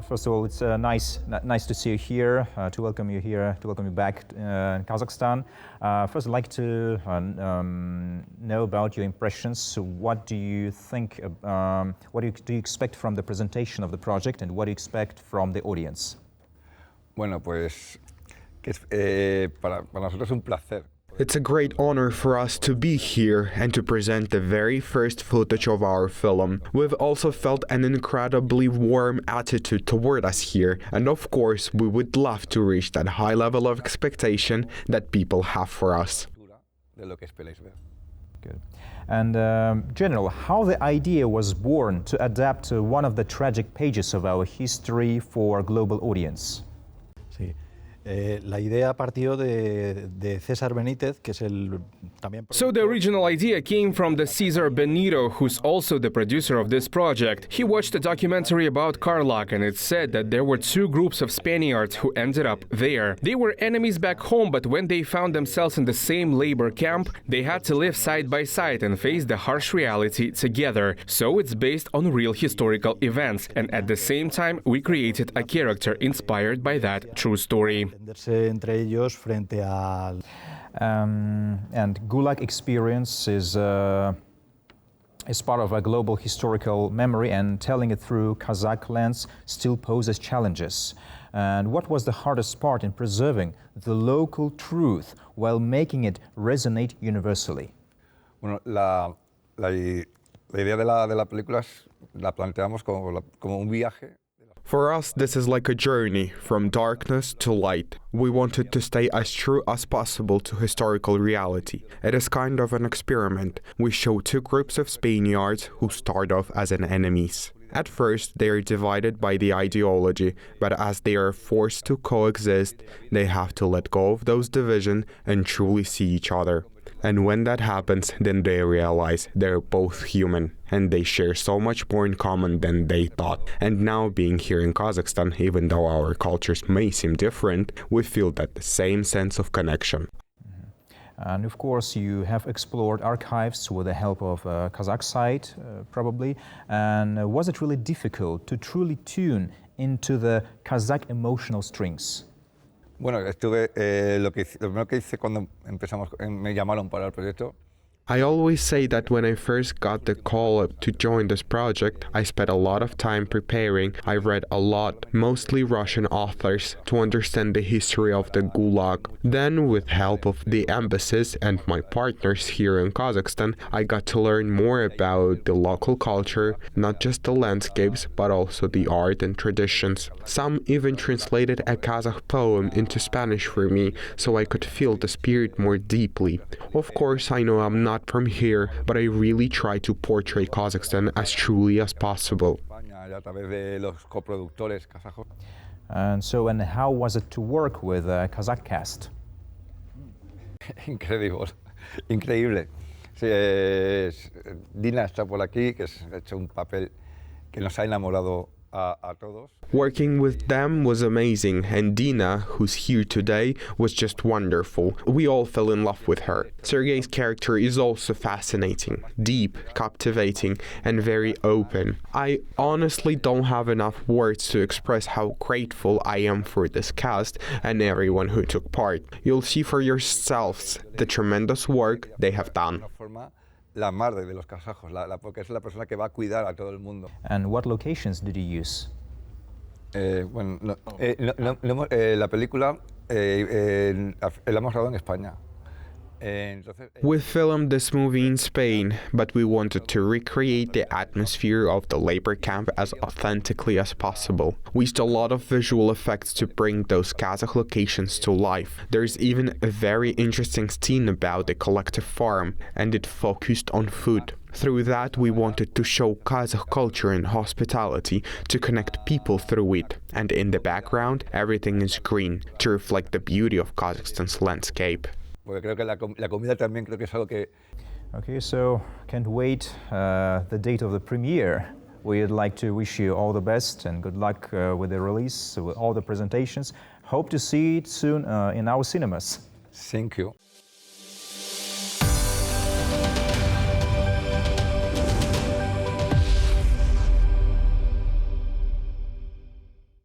First of all, it's nice to see you here, to welcome you here, to welcome you back in Kazakhstan. First, I'd like to know about your impressions. So what do you think, what do you expect from the presentation of the project, and what do you expect from the audience? Bueno, pues para nosotros es un placer. It's a great honor for us to be here and to present the very first footage of our film. We've also felt an incredibly warm attitude toward us here, and of course we would love to reach that high level of expectation that people have for us. Good. And General, how the idea was born to adapt one of the tragic pages of our history for a global audience? Sí. La idea partió de César Benítez, que es el también. So the original idea came from the Cesar Benito, who's also the producer of this project. He watched a documentary about Karlak, and it said that there were two groups of Spaniards who ended up there. They were enemies back home, but when they found themselves in the same labor camp, they had to live side by side and face the harsh reality together. So it's based on real historical events, and at the same time we created a character inspired by that true story. Entre ellos frente al. And Gulag experience is part of a global historical memory, and telling it through Kazakh lens still poses challenges. And what was the hardest part in preserving the local truth while making it resonate universally? Bueno, la idea de la película la planteamos como un viaje. For us, this is like a journey from darkness to light. We wanted to stay as true as possible to historical reality. It is kind of an experiment. We show two groups of Spaniards who start off as enemies. At first, they are divided by the ideology, but as they are forced to coexist, they have to let go of those divisions and truly see each other. And when that happens, then they realize they're both human, and they share so much more in common than they thought. And now, being here in Kazakhstan, even though our cultures may seem different, we feel that the same sense of connection. And of course, you have explored archives with the help of a Kazakh site, probably. And was it really difficult to truly tune into the Kazakh emotional strings? Bueno, lo primero que hice cuando me llamaron para el proyecto. I always say that when I first got the call to join this project, I spent a lot of time preparing. I read a lot, mostly Russian authors, to understand the history of the Gulag. Then, with help of the embassies and my partners here in Kazakhstan, I got to learn more about the local culture, not just the landscapes, but also the art and traditions. Some even translated a Kazakh poem into Spanish for me, so I could feel the spirit more deeply. Of course, I know I'm not from here, but I really try to portray Kazakhstan as truly as possible. And so, and how was it to work with a Kazakh cast? Increíble. Sí, Dina está por aquí, que ha hecho un papel que nos ha enamorado a todos. Working with them was amazing, and Dina, who's here today, was just wonderful. We all fell in love with her. Sergei's character is also fascinating, deep, captivating, and very open. I honestly don't have enough words to express how grateful I am for this cast and everyone who took part. You'll see for yourselves the tremendous work they have done. La madre de los kazajos, porque es la persona que va a cuidar a todo el mundo. And what locations did you use? Bueno, la película la hemos rodado en España. We filmed this movie in Spain, but we wanted to recreate the atmosphere of the labor camp as authentically as possible. We used a lot of visual effects to bring those Kazakh locations to life. There's even a very interesting scene about the collective farm, and it focused on food. Through that, we wanted to show Kazakh culture and hospitality, to connect people through it. And in the background, everything is green, to reflect the beauty of Kazakhstan's landscape. Porque creo que la comida también creo que es algo que. Okay, so can't wait the date of the premiere. We'd like to wish you all the best and good luck with the release, with all the presentations. Hope to see it soon in our cinemas. Thank you.